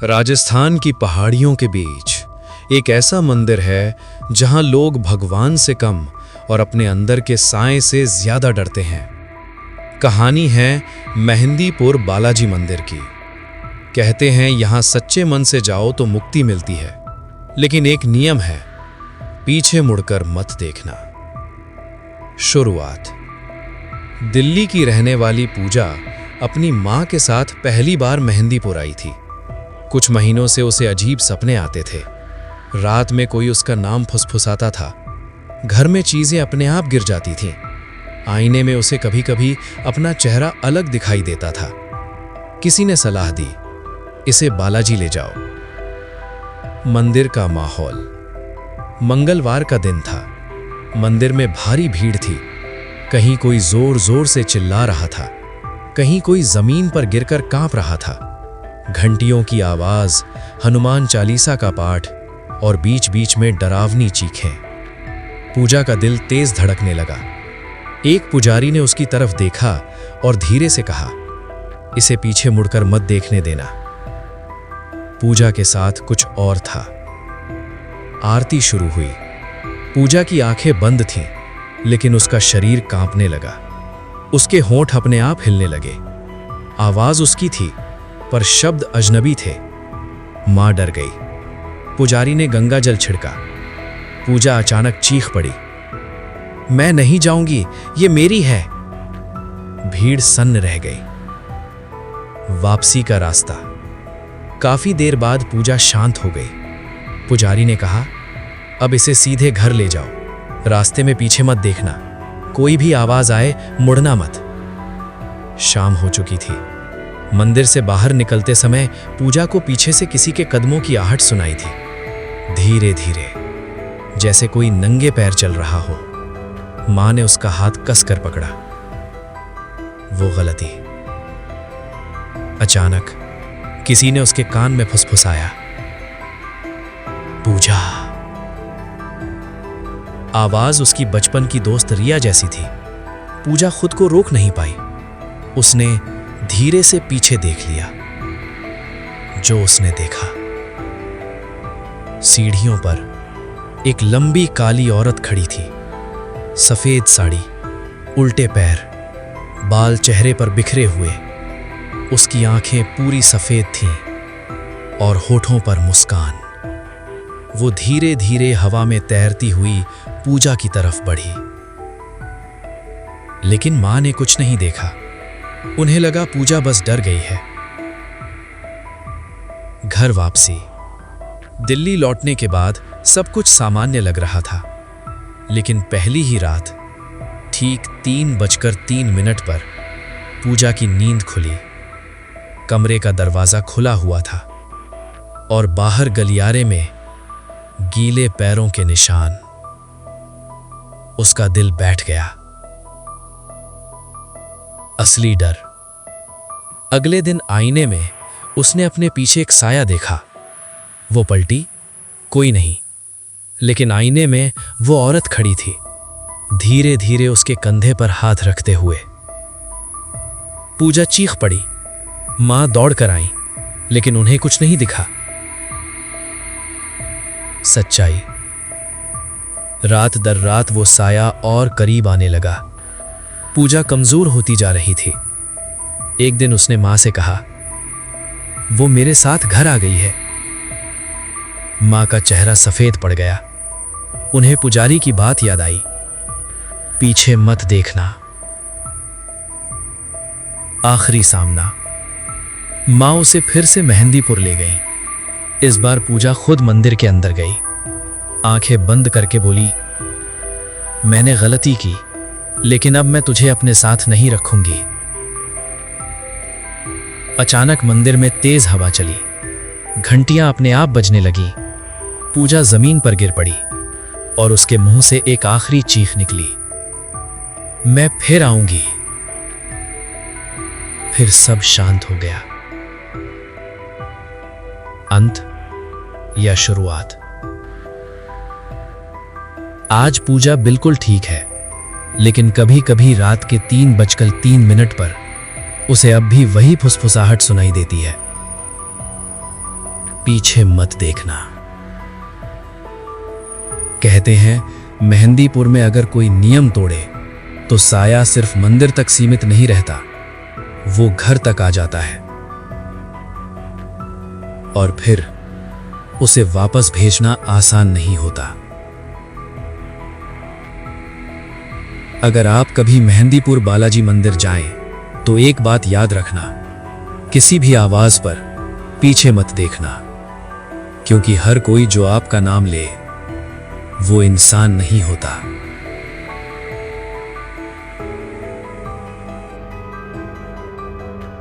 राजस्थान की पहाड़ियों के बीच एक ऐसा मंदिर है जहां लोग भगवान से कम और अपने अंदर के साए से ज्यादा डरते हैं। कहानी है मेहंदीपुर बालाजी मंदिर की। कहते हैं यहां सच्चे मन से जाओ तो मुक्ति मिलती है, लेकिन एक नियम है, पीछे मुड़कर मत देखना। शुरुआत। दिल्ली की रहने वाली पूजा अपनी मां के साथ पहली बार मेहंदीपुर आई थी। कुछ महीनों से उसे अजीब सपने आते थे। रात में कोई उसका नाम फुसफुसाता था। घर में चीजें अपने आप गिर जाती थीं। आईने में उसे कभी कभी अपना चेहरा अलग दिखाई देता था। किसी ने सलाह दी, इसे बालाजी ले जाओ। मंदिर का माहौल। मंगलवार का दिन था। मंदिर में भारी भीड़ थी। कहीं कोई जोर जोर से चिल्ला रहा था, कहीं कोई जमीन पर गिरकर कांप रहा था। घंटियों की आवाज, हनुमान चालीसा का पाठ और बीच बीच में डरावनी चीखें। पूजा का दिल तेज धड़कने लगा। एक पुजारी ने उसकी तरफ देखा और धीरे से कहा, इसे पीछे मुड़कर मत देखने देना। पूजा के साथ कुछ और था। आरती शुरू हुई। पूजा की आंखें बंद थीं, लेकिन उसका शरीर कांपने लगा। उसके होंठ अपने आप हिलने लगे। आवाज उसकी थी, पर शब्द अजनबी थे। मां डर गई। पुजारी ने गंगा जल छिड़का। पूजा अचानक चीख पड़ी, मैं नहीं जाऊंगी, ये मेरी है। भीड़ सन्न रह गई। वापसी का रास्ता। काफी देर बाद पूजा शांत हो गई। पुजारी ने कहा, अब इसे सीधे घर ले जाओ। रास्ते में पीछे मत देखना। कोई भी आवाज आए, मुड़ना मत। शाम हो चुकी थी। मंदिर से बाहर निकलते समय पूजा को पीछे से किसी के कदमों की आहट सुनाई थी। धीरे धीरे, जैसे कोई नंगे पैर चल रहा हो। मां ने उसका हाथ कसकर पकड़ा। वो गलती। अचानक किसी ने उसके कान में फुसफुसाया, पूजा। आवाज उसकी बचपन की दोस्त रिया जैसी थी। पूजा खुद को रोक नहीं पाई। उसने धीरे से पीछे देख लिया। जो उसने देखा, सीढ़ियों पर एक लंबी काली औरत खड़ी थी। सफेद साड़ी, उल्टे पैर, बाल चेहरे पर बिखरे हुए। उसकी आंखें पूरी सफेद थीं और होठों पर मुस्कान। वो धीरे धीरे हवा में तैरती हुई पूजा की तरफ बढ़ी। लेकिन मां ने कुछ नहीं देखा। उन्हें लगा पूजा बस डर गई है। घर वापसी। दिल्ली लौटने के बाद सब कुछ सामान्य लग रहा था, लेकिन पहली ही रात ठीक 3:03 पर पूजा की नींद खुली। कमरे का दरवाजा खुला हुआ था और बाहर गलियारे में गीले पैरों के निशान। उसका दिल बैठ गया। असली डर। अगले दिन आईने में उसने अपने पीछे एक साया देखा। वो पलटी, कोई नहीं, लेकिन आईने में वो औरत खड़ी थी, धीरे धीरे उसके कंधे पर हाथ रखते हुए। पूजा चीख पड़ी। मां दौड़ कर आई, लेकिन उन्हें कुछ नहीं दिखा। सच्चाई। रात दर रात वो साया और करीब आने लगा। पूजा कमजोर होती जा रही थी। एक दिन उसने मां से कहा, वो मेरे साथ घर आ गई है। मां का चेहरा सफेद पड़ गया। उन्हें पुजारी की बात याद आई, पीछे मत देखना। आखिरी सामना। मां उसे फिर से मेहंदीपुर ले गई। इस बार पूजा खुद मंदिर के अंदर गई। आंखें बंद करके बोली, मैंने गलती की, लेकिन अब मैं तुझे अपने साथ नहीं रखूंगी। अचानक मंदिर में तेज हवा चली। घंटियां अपने आप बजने लगी। पूजा जमीन पर गिर पड़ी और उसके मुंह से एक आखिरी चीख निकली, मैं फिर आऊंगी। फिर सब शांत हो गया। अंत या शुरुआत। आज पूजा बिल्कुल ठीक है, लेकिन कभी कभी रात के 3:03 पर उसे अब भी वही फुसफुसाहट सुनाई देती है। पीछे मत देखना। कहते हैं मेहंदीपुर में अगर कोई नियम तोड़े तो साया सिर्फ मंदिर तक सीमित नहीं रहता, वो घर तक आ जाता है और फिर उसे वापस भेजना आसान नहीं होता। अगर आप कभी मेहंदीपुर बालाजी मंदिर जाएं तो एक बात याद रखना, किसी भी आवाज पर पीछे मत देखना, क्योंकि हर कोई जो आपका नाम ले वो इंसान नहीं होता।